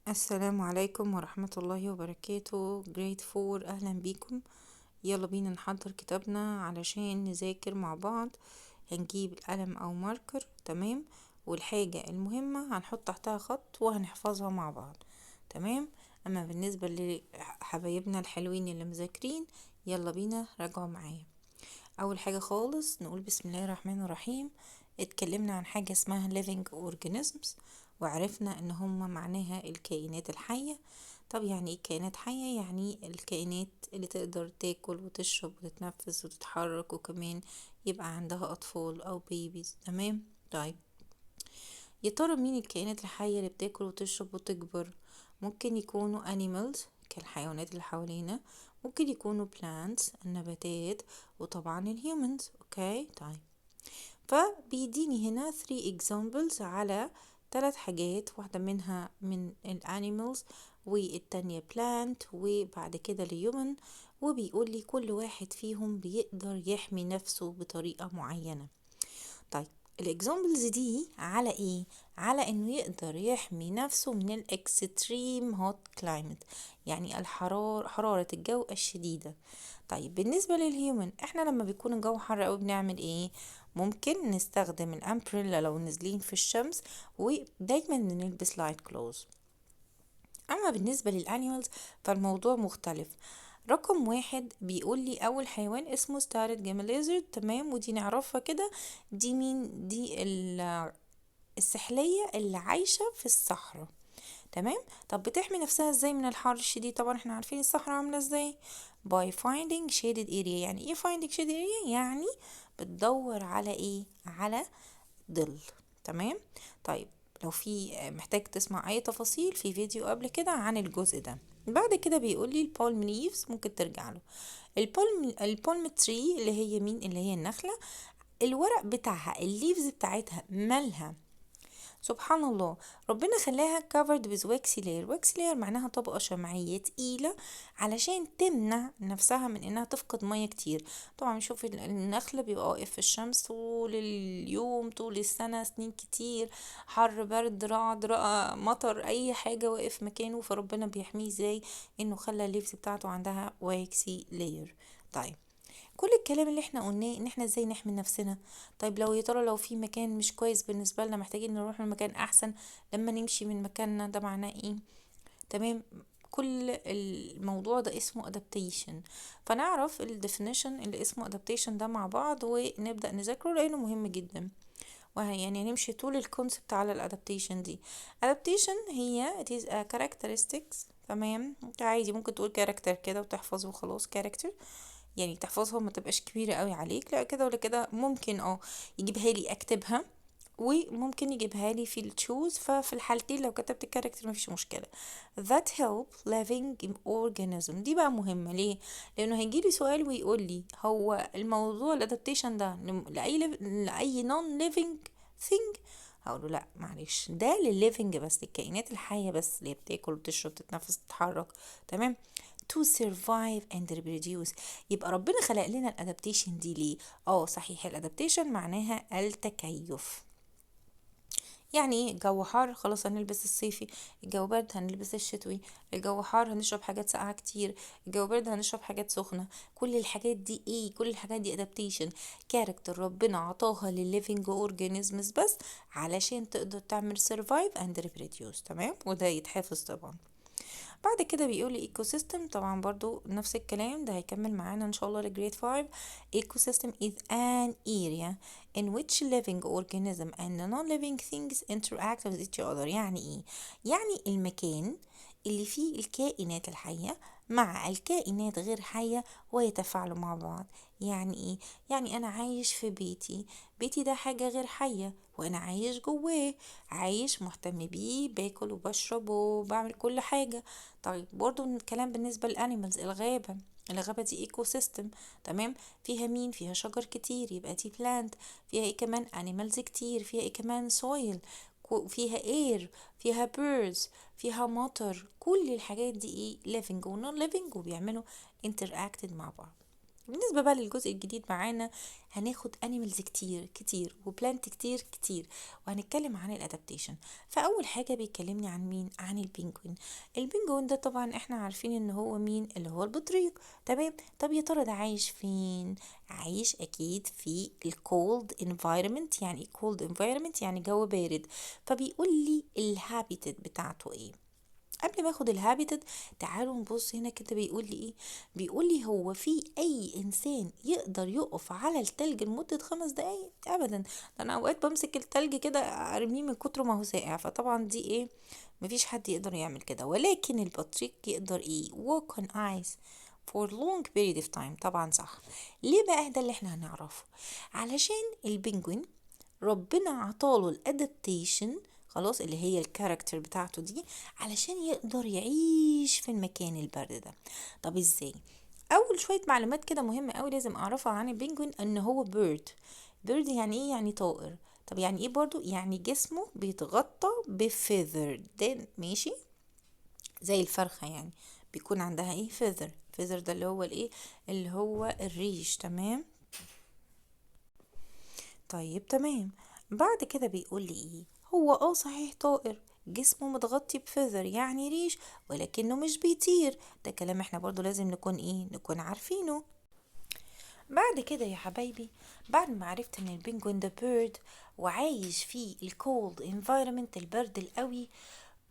السلام عليكم ورحمة الله وبركاته. جريد فور، أهلا بيكم. يلا بينا نحضر كتابنا علشان نذاكر مع بعض. هنجيب القلم أو ماركر، تمام، والحاجة المهمة هنحط تحتها خط وهنحفظها مع بعض، تمام. أما بالنسبة لحبايبنا الحلوين اللي مذاكرين، يلا بينا راجعوا معايا. أول حاجة خالص نقول بسم الله الرحمن الرحيم. اتكلمنا عن حاجة اسمها living organisms، وعرفنا ان هما معناها الكائنات الحية. طب يعني ايه كائنات حية؟ يعني الكائنات اللي تقدر تاكل وتشرب وتتنفس وتتحرك، وكمان يبقى عندها اطفال او بيبيز، تمام. طيب، يا ترى مين الكائنات الحية اللي بتاكل وتشرب وتكبر؟ ممكن يكونوا animals كالحيوانات اللي حوالينا، ممكن يكونوا plants النباتات، وطبعا الهيومنز. اوكي، طيب، فبيديني هنا 3 examples على 3 حاجات، واحدة منها من الانيمالز والتانية plant وبعد كده الهيومن، وبيقول لي كل واحد فيهم بيقدر يحمي نفسه بطريقة معينة. طيب، الاكزامبلز دي على ايه؟ على انه يقدر يحمي نفسه من الاكستريم هوت كلايمت، يعني حرارة الجو الشديدة. طيب، بالنسبة للهيومن، احنا لما بيكون الجو حر قوي بنعمل ايه؟ ممكن نستخدم الامبريلا لو نازلين في الشمس، ودايما نلبس لايت كلوز. اما بالنسبة للانيمالز فالموضوع مختلف. رقم 1 بيقول لي اول حيوان اسمه ستارت جيم ليزرد، تمام، ودي نعرفها كده. دي مين؟ دي السحلية اللي عايشة في الصحراء، تمام. طب بتحمي نفسها ازاي من الحر الشديد؟ طبعا احنا عارفين الصحراء عاملة ازاي. by finding shaded area. يعني ايه finding shaded area؟ يعني بتدور على ايه؟ على ظل، تمام. طيب، لو في محتاج تسمع اي تفاصيل في فيديو قبل كده عن الجزء ده. بعد كده بيقول لي البالم ليفز، ممكن ترجع له. البالم تري اللي هي مين؟ اللي هي النخلة. الورق بتاعها، الليفز بتاعتها مالها؟ سبحان الله، ربنا خلاها covered with waxy layer. waxy layer معناها طبقة شمعية تقيلة علشان تمنع نفسها من انها تفقد مية كتير. طبعا نشوف النخلة بيبقى واقف في الشمس طول اليوم، طول السنة، سنين كتير، حر، برد، رعد، مطر، اي حاجة واقف مكانه، فربنا بيحميه ازاي؟ انه خلى الليفز بتاعته عندها waxy layer. طيب، كل الكلام اللي احنا قلناه ان احنا ازاي نحمي نفسنا. طيب، لو يا ترى لو في مكان مش كويس بالنسبه لنا، محتاجين نروح لمكان احسن، لما نمشي من مكاننا ده معناه ايه؟ تمام. كل الموضوع ده اسمه adaptation. فنعرف ال definition اللي اسمه adaptation ده مع بعض ونبدأ نذاكره لأنه مهم جدا. يعني هنمشي طول الكونسبت على ال adaptation دي. adaptation هي it is a characteristics، تمام. انت عادي ممكن تقول character كده وتحفظه وخلاص character، يعني تحفظها ما تبقاش كبيرة قوي عليك، لا كده ولا كده. ممكن يجيبها لي اكتبها، وممكن يجيبها لي في التشوز، ففي الحالتين لو كتبت الكاركتر مفيش مشكلة. that help living organism دي بقى مهمة ليه؟ لانه هيجيلي سؤال ويقول لي هو الموضوع الادابتيشن ده لأي non living thing؟ هقوله لا معلش، ده للليفنج بس، الكائنات الحية بس اللي هي بتاكل وتشرب تتنفس تتحرك، تمام. to survive and reproduce. يبقى ربنا خلق لنا الادابتيشن دي ليه؟ صحيح، الادابتيشن معناها التكيف. يعني ايه؟ الجو حار خلاص هنلبس الصيفي، الجو برد هنلبس الشتوي، الجو حار هنشرب حاجات ساقعة كتير، الجو برد هنشرب حاجات سخنة. كل الحاجات دي ايه؟ كل الحاجات دي adaptation، كاركتر ربنا عطاها للليفينج اورجانيزمز بس علشان تقدر تعمل survive and reproduce، تمام، وده يتحفظ طبعا. بعد كده بيقول لي ايكو سيستم، طبعا برضو نفس الكلام ده هيكمل معانا ان شاء الله لجريد 5. ايكو سيستم is an area in which living organism and non-living things interact with each other. يعني ايه؟ يعني المكان اللي فيه الكائنات الحية مع الكائنات غير حية ويتفاعلوا مع بعض. يعني ايه؟ يعني انا عايش في بيتي، بيتي ده حاجة غير حية وانا عايش جواه، عايش مهتم بيه، باكل وبشرب وبعمل كل حاجة. طيب، برضو الكلام بالنسبة للانيمالز، الغابة دي ايكو سيستم، تمام. فيها مين؟ فيها شجر كتير، يبقى دي بلانت. فيها ايه كمان؟ انيمالز كتير. فيها ايه كمان؟ سويل. فيها اير، فيها بيردز، فيها مطر. كل الحاجات دي ايه؟ living و non living، وبيعملوا interacted مع بعض. بالنسبة بقى للجزء الجديد معانا هناخد انيمالز كتير كتير وبلانت كتير كتير، وهنتكلم عن الادابتيشن. فاول حاجة بيكلمني عن مين؟ عن البنجوين. البنجوين ده طبعا احنا عارفين ان هو مين؟ اللي هو البطريق. تمام. طب يا ترى ده عايش فين؟ عايش اكيد في الكولد environment. يعني ايه cold environment؟ يعني جو بارد. فبيقول لي الهابيتات بتاعته ايه. قبل ما اخد الهابيتد تعالوا نبص هنا كده. بيقول لي ايه؟ بيقول لي هو في اي انسان يقدر يقف على التلج لمدة 5 دقايق؟ ابدا. ده انا اوقات بمسك التلج كده ارميه من كتر ما هو ساقع. فطبعا دي ايه؟ مفيش حد يقدر يعمل كده. ولكن البطريق يقدر ايه؟ walk on ice for long period of time. طبعا صح. ليه بقى؟ ده اللي احنا هنعرفه. علشان البنجوين ربنا عطاله الادابتيشن، خلاص، اللي هي الكاركتر بتاعته دي، علشان يقدر يعيش في المكان البرد ده. طب ازاي؟ اول شوية معلومات كده مهمة قوي لازم اعرفها عن البنجوين. ان هو بيرد. بيرد يعني ايه؟ يعني طائر. طب يعني ايه برضو؟ يعني جسمه بيتغطى بفيذر. ده ماشي زي الفرخة يعني، بيكون عندها ايه؟ فيذر. فيذر ده اللي هو الايه؟ اللي هو الريش. تمام. طيب تمام. بعد كده بيقول لي ايه؟ هو صحيح طائر، جسمه متغطي بفيذر يعني ريش، ولكنه مش بيطير. ده كلام احنا برضو لازم نكون ايه؟ نكون عارفينه. بعد كده يا حبايبي، بعد ما عرفت ان البنجوين ده بيرد وعايش في الكولد انفايرمنت، البرد القوي،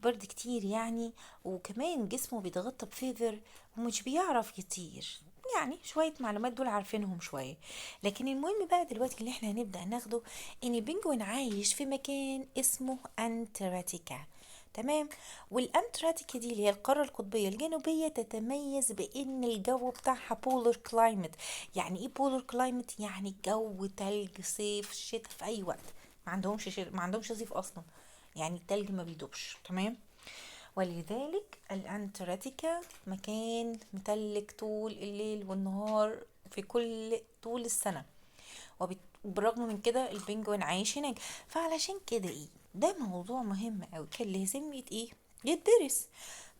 برد كتير يعني، وكمان جسمه بيتغطى بفيذر ومش بيعرف يطير، يعني شوية معلومات دول عارفينهم شوية. لكن المهم بقى دلوقتي اللي احنا هنبدأ ناخده ان البنجوين عايش في مكان اسمه انتاركتيكا. تمام. والانتاركتيكا دي اللي هي القارة القطبية الجنوبية تتميز بان الجو بتاعها بولر كلايمت. يعني ايه بولر كلايمت؟ يعني جو تلج، صيف، شتاء، في اي وقت. ما عندهمش صيف اصلا. يعني التلج ما بيدوبش. تمام. ولذلك الأنتاركتيكا مكان متلج طول الليل والنهار في كل طول السنة. وبالرغم من كده البنجوين عايش هناك. فعلشان كده ايه؟ ده موضوع مهم اوي كان لازم ايه؟ يدرس.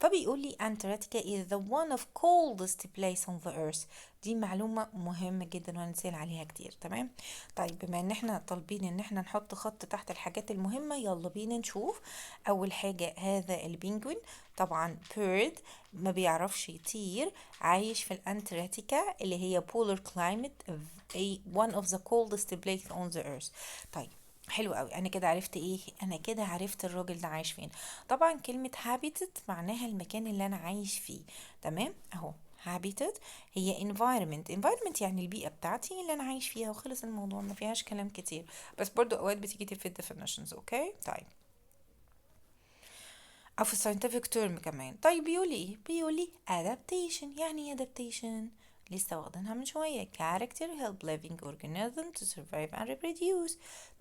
فبيقول لي Antarctica is the one of coldest place on the earth. دي معلومة مهمة جدا وهنسأل عليها كتير. تمام. طيب بما ان احنا طالبين ان احنا نحط خط تحت الحاجات المهمة، يلا بينا نشوف. اول حاجة هذا البنجوين طبعا بيرد، ما بيعرفش يطير، عايش في الانتاركتيكا اللي هي polar climate one of the coldest place on the earth. طيب حلو قوي. انا كده عرفت ايه؟ انا كده عرفت الراجل ده عايش فين. طبعا كلمة habitat معناها المكان اللي انا عايش فيه. تمام اهو. habitat هي environment يعني البيئة بتاعتي اللي انا عايش فيها، وخلص الموضوع ما فيهاش كلام كتير. بس برضو اوقات بتيجي في definitions. اوكي طيب. او في scientific term كمان. طيب بيقولي ايه؟ بيقولي adaptation. يعني ايه adaptation؟ لسه واخدينها من شوية. character help living organism to survive and reproduce.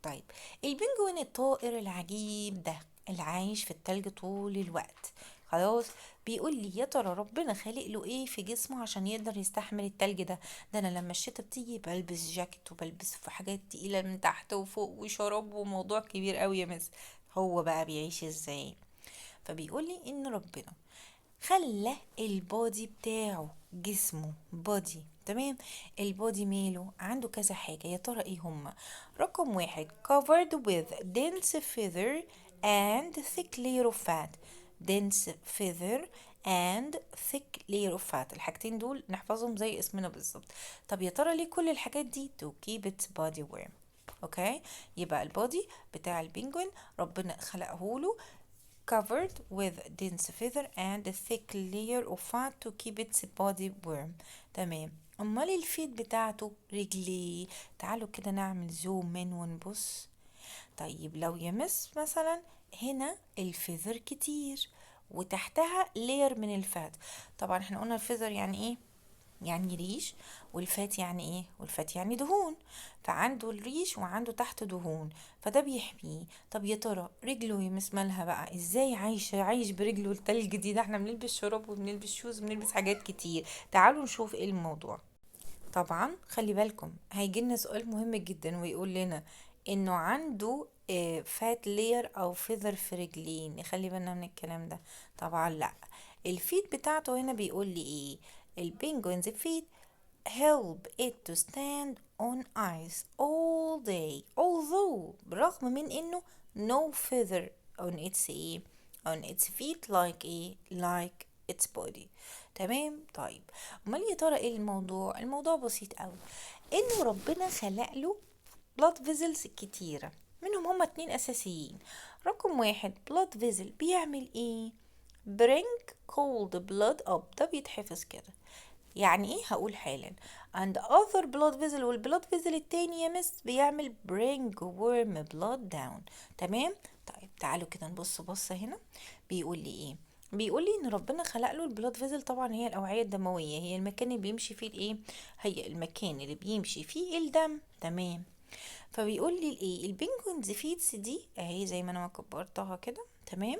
طيب البنجوين الطائر العجيب ده اللي عايش في التلج طول الوقت، خلاص، بيقول لي يا ترى ربنا خالق له ايه في جسمه عشان يقدر يستحمل التلج ده؟ ده انا لما الشتا بتيجي بلبس جاكيت وبلبس في حاجات تقيلة من تحت وفوق وشراب وموضوع كبير قوي يا مس. هو بقى بيعيش ازاي؟ فبيقول لي ان ربنا خلى البودي بتاعه، جسمه بودي. تمام. البودي ماله عنده كذا حاجة. يا ترى ايه هما؟ رقم واحد covered with dense feather and thick layer of fat. dense feather and thick layer of fat. الحاجتين دول نحفظهم زي اسمنا بالظبط. طب يا ترى ليه كل الحاجات دي؟ to keep its body warm. اوكي. يبقى البودي بتاع البنجوين ربنا خلقه له covered with dense feather and a thick layer of fat to keep its body warm. تمام. امال الفيت بتاعته رجليه. تعالوا كده نعمل زوم من ونبص. طيب لو يمس مثلا هنا الفيذر كتير وتحتها لير من الفات. طبعا احنا قلنا الفيذر يعني ايه؟ يعني ريش. والفات يعني ايه؟ والفات يعني دهون. فعنده الريش وعنده تحت دهون، فده بيحميه. طب يا ترى رجله يمس مالها بقى؟ ازاي عايش برجله التلج دي؟ ده احنا بنلبس شراب وبنلبس شوز وبنلبس حاجات كتير. تعالوا نشوف ايه الموضوع. طبعا خلي بالكم هيجيلنا سؤال مهم جدا ويقول لنا انه عنده فات لير او فيذر في رجلين. نخلي بالنا من الكلام ده. طبعا لا. الفيت بتاعته هنا بيقول لي ايه؟ البينجوينز فيت help it to stand on ice all day although برغم من انه no feather on its ايه on its feet like ايه like its body. تمام. طيب امال يا ترى ايه الموضوع؟ الموضوع بسيط قوي، انه ربنا خلق له blood vessels كتيرة، منهم هما اتنين اساسيين. رقم واحد blood vessel بيعمل ايه؟ bring cold blood up، ده بيتحفظ كده. يعني ايه؟ هقول حالا. and other blood vessel، والبلاد فيزل التاني يا مس بيعمل bring warm blood down. تمام. طيب تعالوا كده نبص بصة هنا. بيقول لي ايه؟ بيقول لي ان ربنا خلق له البلاد فيزل، طبعا هي الاوعية الدموية، هي المكان اللي بيمشي فيه الايه، هي المكان اللي بيمشي فيه الدم. تمام. فبيقول لي الايه، البنجوينز فيتس دي اهي زي ما انا ما كبرتها كده. تمام.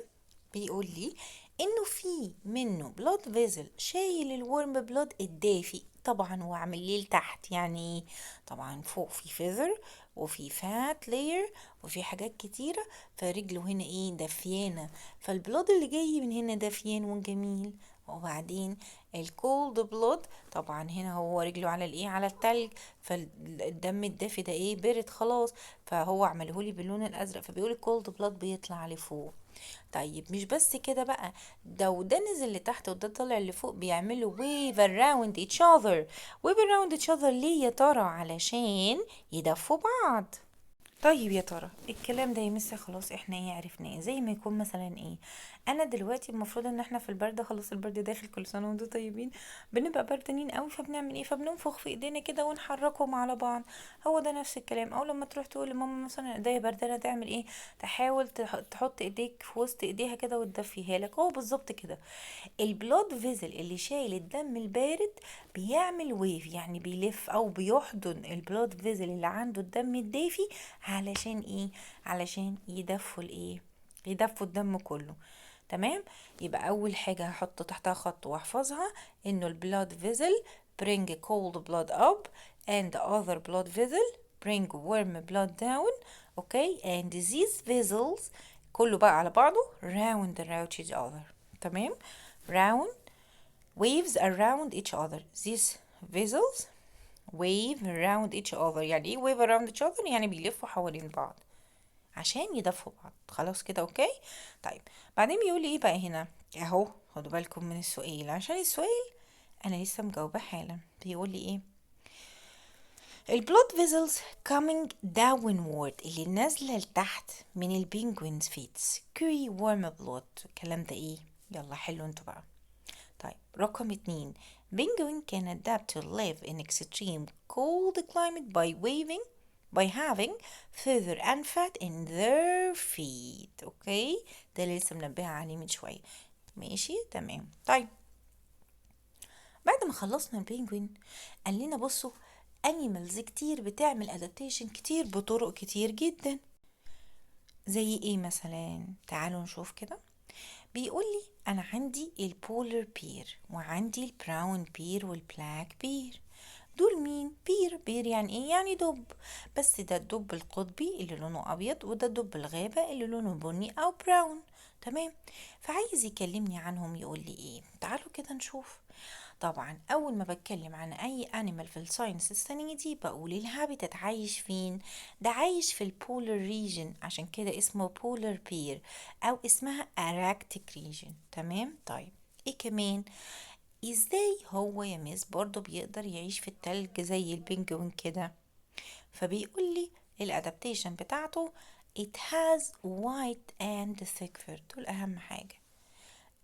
بيقول لي انه في منه بلاد فيزل شايل الورم بلاد الدافي طبعا، وعامل ليه لتحت يعني. طبعا فوق في فيذر وفي فات لاير وفي حاجات كتيرة، فرجله هنا ايه دافيانة، فالبلاد اللي جاي من هنا دافيان وجميل. وبعدين الكولد بلود طبعا هنا هو رجله على الايه، على التلج، فالدم الدافي ده ايه برد خلاص، فهو عملهولي باللون الازرق، فبيقول الكولد بلود بيطلع لفوق. طيب مش بس كده بقى، ده وده نزل لتحت وده طلع لفوق، بيعملوا wave around each other. wave around each other ليه يا ترى؟ علشان يدفوا بعض. طيب يا ترى الكلام ده يمس خلاص احنا ايه عرفناه، زي ما يكون مثلا ايه، انا دلوقتي المفروض ان احنا في البرد، خلاص البرد داخل، كل سنه وانتم طيبين، بنبقى بردانين قوي، فبنعمل ايه؟ فبننفخ في ايدينا كده ونحركهم على بعض. هو ده نفس الكلام، او لما تروح تقول لماما مثلا ايديا بردانه، تعمل ايه؟ تحاول تحط ايديك في وسط ايديها كده وتدفيها لك. هو بالظبط كده البلود فيزل اللي شايل الدم البارد بيعمل ويف، يعني بيلف او بيحضن البلود فيزل اللي عنده الدم الدافي. علشان ايه؟ علشان يدفوا الايه، يدفوا الدم كله. تمام. يبقى اول حاجة هحط تحتها خط واحفظها، انه البلود فيزل bring cold blood up and the other blood vessel bring warm blood down. okay and these vessels كله بقى على بعضه round each other. تمام. round waves around each other. These vessels wave around each other. يعني ايه wave around each other؟ يعني بيلفوا حوالين بعض عشان يدفوا بعض. خلاص كده اوكي. طيب بعدين بيقول لي ايه بقى هنا اهو، خدوا بالكم من السؤال عشان السؤال انا لسه مجاوبه حالا. بيقول لي ايه؟ البلود فيزلز coming downward اللي نازلة لتحت من البينجوينز فيتس كوري warm blood. الكلام ده ايه؟ يلا حلو انتوا بقى. طيب رقم 2، penguin can adapt to live in extreme cold climate by having feather and fat in their feet. اوكي ده اللي لسه منبهة عليه من شوية. ماشي تمام. طيب بعد ما خلصنا البينجوين قال لنا بصوا animals كتير بتعمل adaptation كتير بطرق كتير جدا. زي ايه مثلا؟ تعالوا نشوف كده. بيقول لي انا عندي البولر بير وعندي البراون بير والبلاك بير. دول مين؟ بير يعني ايه؟ يعني دب، بس ده الدب القطبي اللي لونه ابيض، وده دب الغابة اللي لونه بني او براون. تمام. فعايز يكلمني عنهم، يقول لي ايه؟ تعالوا كده نشوف. طبعا اول ما بتكلم عن اي انيمال في الساينس السنة دي بقول الهابيتات عايش فين. ده عايش في البولر ريجن، عشان كده اسمه بولر بير او اسمها اراكتيك ريجن. تمام. طيب ايه كمان؟ ازاي هو يا مس برضو بيقدر يعيش في التلج زي البنجوين كده؟ فبيقول لي الادابتيشن بتاعته it has white and thick fur. دول اهم حاجة.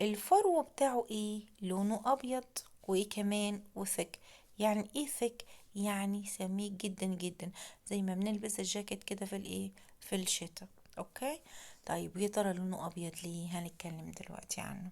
الفرو بتاعه ايه؟ لونه ابيض، وايه كمان؟ وثك. يعني ايه ثك؟ يعني سميك جدا جدا، زي ما بنلبس الجاكيت كده في الايه، في الشتاء. اوكي. طيب يا ترى لونه ابيض ليه؟ هنتكلم دلوقتي عنه.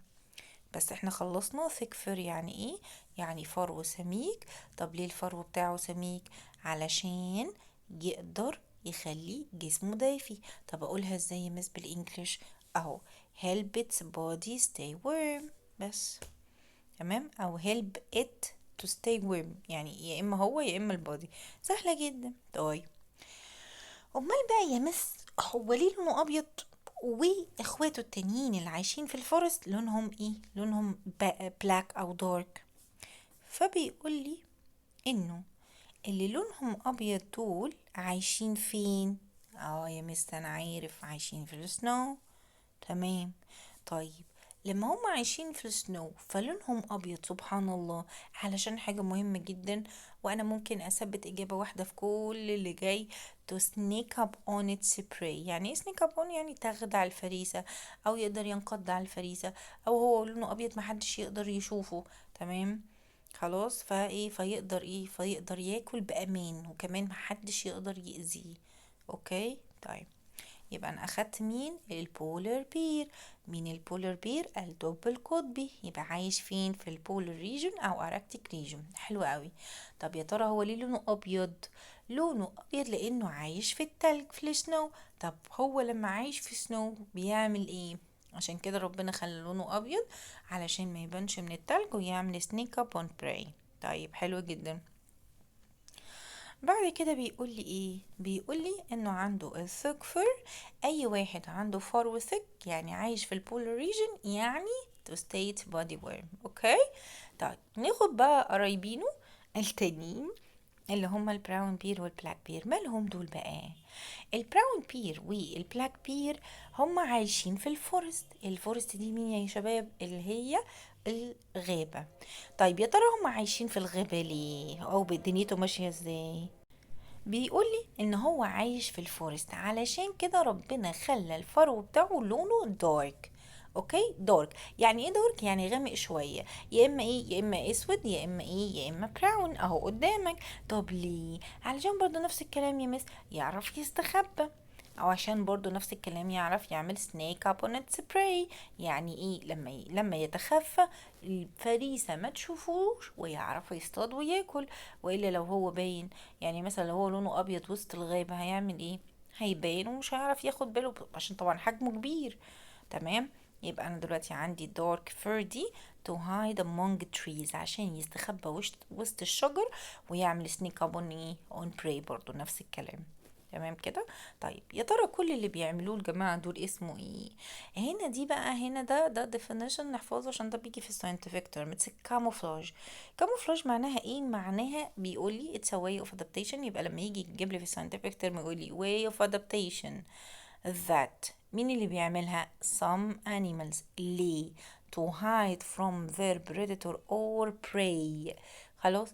بس احنا خلصنا ثيك فر يعني ايه؟ يعني فرو سميك. طب ليه الفرو بتاعه سميك؟ علشان يقدر يخلي جسمه دافي. طب اقولها ازاي يا مس بالانجلش؟ اهو help its body stay warm بس. تمام. او help it to stay warm، يعني يا اما هو يا اما البادي. سهلة جدا. طيب امال بقى يا مس هو ليه لونه ابيض واخواته التانيين اللي عايشين في الفورست لونهم ايه؟ لونهم بلاك او دارك. فبيقول لي انه اللي لونهم ابيض دول عايشين فين؟ يا مس انا عارف، عايشين في السنو. تمام. طيب لما هم عايشين في السنو فلونهم ابيض، سبحان الله، علشان حاجة مهمة جدا، وانا ممكن اثبت اجابة واحدة في كل اللي جاي. to sneak up on its prey. يعني ايه sneak up on؟ يعني تخدع الفريسة، او يقدر ينقض على الفريسة، او هو لونه ابيض محدش يقدر يشوفه. تمام. خلاص، فيقدر ياكل بامان، وكمان محدش يقدر يأذيه. اوكي. طيب يبقى انا اخدت مين؟ البولر بير. مين البولر بير؟ الدب القطبي. يبقى عايش فين؟ في البولر ريجون او اركتيك ريجون. حلو قوي. طب يا ترى هو ليه لونه ابيض؟ لونه ابيض لانه عايش في التلج، في السنو. طب هو لما عايش في سنو بيعمل ايه؟ عشان كده ربنا خلى لونه ابيض، علشان ما يبانش من التلج ويعمل سنيك اب اون براي. طيب حلو جدا. بعد كده بيقول لي ايه؟ بيقول لي انه عنده الثق فر. اي واحد عنده فرو ثق يعني عايش في البولار ريجن، يعني to state body worm. اوكي. طيب ناخد بقى قرايبينه التانيين اللي هما البراون بير والبلاك بير. مالهم دول بقى؟ البراون بير والبلاك بير هما عايشين في الفورست. الفورست دي مين يا شباب؟ اللي هي الغابة. طيب يا ترى هما عايشين في الغابة ليه؟ او دنيته ماشية ازاي؟ بيقولي ان هو عايش في الفورست، علشان كده ربنا خلى الفرو بتاعه لونه دارك. اوكي، دارك يعني ايه؟ دارك يعني غامق شويه، يا اما ايه؟ يا اما اسود، يا اما ايه؟ يا اما براون اهو قدامك. طب ليه؟ علشان برضو نفس الكلام يا مس، يعرف يستخبى، او عشان برضو نفس الكلام يعرف يعمل سنيك اب اون اتس براي. يعني ايه؟ لما يتخفى الفريسة ما تشوفوش ويعرف يصطاد وياكل. والا لو هو باين، يعني مثلا لو هو لونه ابيض وسط الغابة هيعمل ايه؟ هيبان ومش هيعرف ياخد باله، عشان طبعا حجمه كبير. تمام. يبقى انا دلوقتي عندي dark fur دي to hide among trees، عشان يستخبى وسط الشجر ويعمل sneak up on ايه؟ on prey، برضو نفس الكلام. تمام كده. طيب يا ترى كل اللي بيعملوه الجماعة دول اسمه ايه؟ هنا دي بقى، هنا ده definition نحفظه عشان ده بيجي في scientific term. it's a camouflage. camouflage معناها ايه؟ معناها بيقولي it's a way of adaptation. يبقى لما يجي يجيب لي في scientific term يقولي way of adaptation that مين اللي بيعملها؟ some animals. ليه؟ to hide from their predator or prey. خلاص.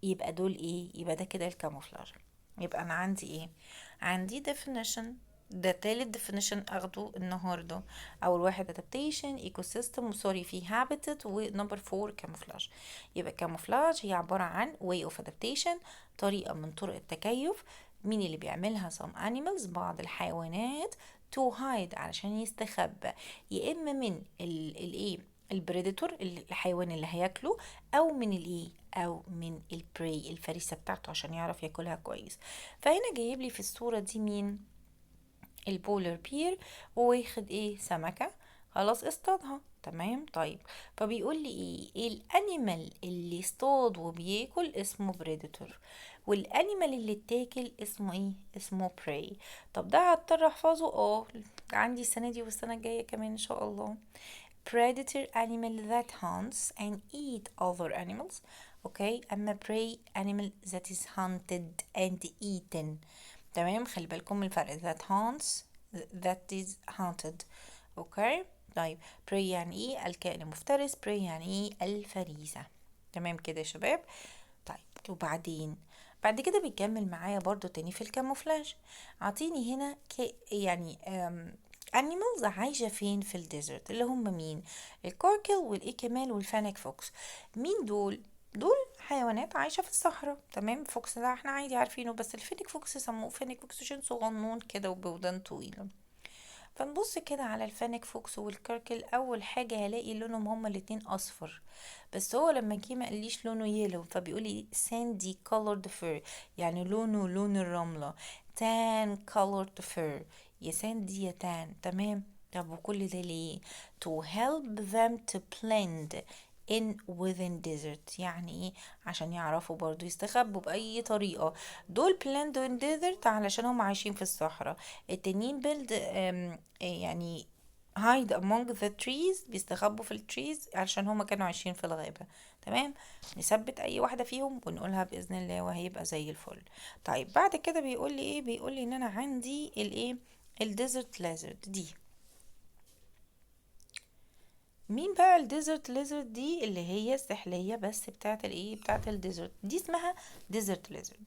يبقى دول ايه؟ يبقى ده كده الكاموفلاج. يبقى انا عندي ايه؟ عندي definition. ده تالت definition اخده النهارده. اول واحد adaptation ecosystem، سوري في habitat، ونمبر 4 camouflage. يبقى camouflage هي عبارة عن way of adaptation، طريقة من طرق التكيف. مين اللي بيعملها؟ some animals، بعض الحيوانات، to hide علشان يستخبى، يا اما من الايه؟ البريدتور، الحيوان اللي هياكله، او من الايه؟ او من البري، الفريسة بتاعته، عشان يعرف ياكلها كويس. فهنا جايب لي في الصورة دي مين؟ البولر بير، وواخد ايه؟ سمكة. خلاص اصطادها. تمام. طيب فبيقول لي ايه؟ الانيمال اللي اصطاد وبياكل اسمه بريدتور، والانيمال اللي اتاكل اسمه ايه؟ اسمه براي. طب ده هضطر احفظه، عندي السنة دي والسنة الجاية كمان ان شاء الله. predator animal that hunts and eat other animals. اوكي. اما prey animal that is hunted and eaten. تمام. خلي بالكم من الفرق. that hunts، that is hunted. اوكي. طيب prey يعني ايه؟ الكائن المفترس. prey يعني ايه؟ الفريسة. تمام كده يا شباب. طيب وبعدين بعد كده بيكمل معايا برضو تاني في الكاموفلاج. عطيني هنا يعني animals عايشة فين في الديزرت، اللي هم مين؟ الكوركل والايه كمان والفانك فوكس. مين دول؟ دول حيوانات عايشة في الصحراء. تمام. فوكس ده احنا عادي عارفينه، بس الفينيك فوكس سموه فينيك فوكس عشان صغنون كده وبودان طويلة. فنبص كده على الفانك فوكس والكركل، اول حاجة هلاقي لونهم هما الاتنين اصفر، بس هو لما جه ما قاليش لونه يلو، فبيقولي sandy colored fur، يعني لونه لون الرملة. tan colored fur، يا ساندي يا تان. تمام. طب وكل ده ليه؟ to help them to blend in within desert. يعني ايه؟ عشان يعرفوا برضو يستخبوا بأي طريقة. دول blend in desert علشان هم عايشين في الصحراء. التانيين build يعني hide among the trees، بيستخبوا في التريز علشان هما كانوا عايشين في الغابة. تمام، نثبت اي واحدة فيهم ونقولها بإذن الله وهيبقى زي الفل. طيب بعد كده بيقول لي ايه؟ بيقول لي ان انا عندي الايه، الديزرت ليزرد دي. مين بقى الديزرت ليزرد دي؟ اللي هي السحلية بس بتاعت الايه، بتاعت الديزرت دي، اسمها ديزرت ليزرد.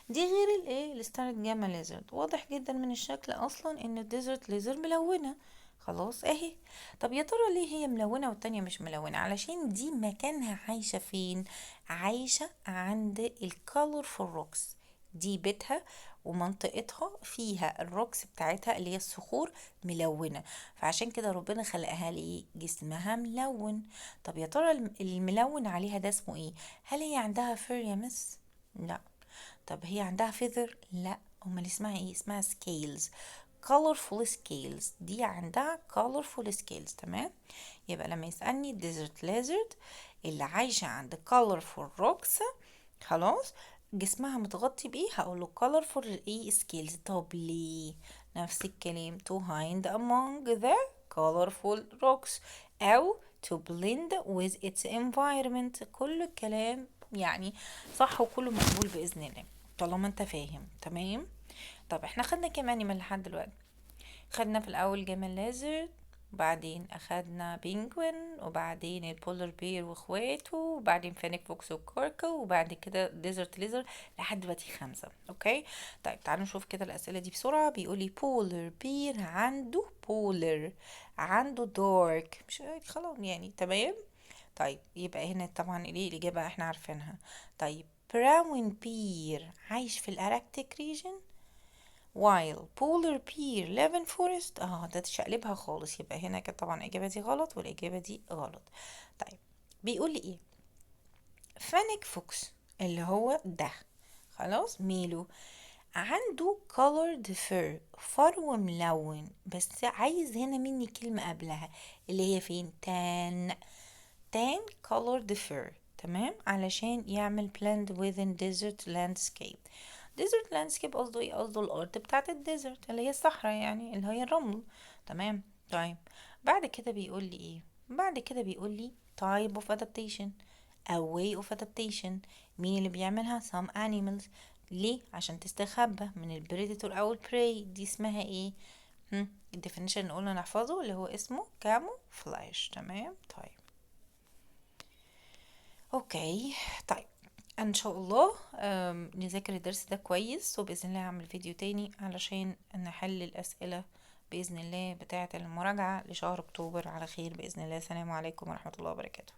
دي غير الايه، الستارت جاما ليزرد. واضح جدا من الشكل اصلا ان الديزرت ليزرد ملونة. خلاص اهي. طب يا ترى ليه هي ملونة والتانية مش ملونة؟ علشان دي مكانها عايشة فين؟ عايشة عند الكالورفul روكس. دي بيتها ومنطقتها فيها الروكس بتاعتها اللي هي الصخور ملونة، فعشان كده ربنا خلقها لي جسمها ملون. طب يا ترى الملون عليها ده اسمه ايه؟ هل هي عندها فر يا مس؟ لا. طب هي عندها فيذر؟ لا. امال اسمها ايه؟ اسمها سكيلز، colorful scales. دي عندها colorful scales. تمام، يبقى لما يسألني desert lizard اللي عايشة عند colorful rocks، خلاص، جسمها متغطي بايه؟ هقوله colorful ايه scales. طب ليه؟ نفس الكلام to hide among the colorful rocks او to blend with its environment. كل الكلام يعني صح وكله مقبول بإذن الله طالما انت فاهم. تمام. طب احنا خدنا كام انيمال لحد دلوقتي؟ خدنا في الاول جمال ليزرد، وبعدين اخدنا بينجوين، وبعدين البولر بير واخواته، وبعدين فينيك فوكس وكوركو، وبعد كده ديزرت ليزر. لحد دلوقتي 5. اوكي. طيب تعالوا نشوف كده الاسئله دي بسرعه. بيقولي بولر بير عنده بولر، عنده دارك، مش خلاص يعني. تمام. طيب يبقى هنا طبعا ايه الاجابه احنا عارفينها. طيب براون بير عايش في الاركتيك ريجن، while polar bear live in forest. ده تشقلبها خالص. يبقى هنا كانت طبعا الإجابة دي غلط والإجابة دي غلط. طيب بيقول لي ايه؟ فانيك فوكس اللي هو ده، خلاص، ميلو عنده colored fur، فرو ملون. بس عايز هنا مني كلمة قبلها اللي هي فين؟ tan colored fur. تمام، علشان يعمل blend within desert landscape. desert landscape قصده ايه؟ قصده الارض بتاعت الديزرت اللي هي الصحراء يعني، اللي هي الرمل. تمام. طيب بعد كده بيقول لي ايه؟ بعد كده بيقول لي type of adaptation او way of adaptation. مين اللي بيعملها؟ some animals. ليه؟ عشان تستخبى من البريدتور او البراي. دي اسمها ايه؟ الديفينيشن اللي قلنا نحفظه اللي هو اسمه camouflage. تمام. طيب اوكي. طيب ان شاء الله نذاكر الدرس ده كويس، وباذن الله هعمل فيديو تاني علشان نحل الاسئله باذن الله بتاعه المراجعه لشهر اكتوبر على خير باذن الله. السلام عليكم ورحمه الله وبركاته.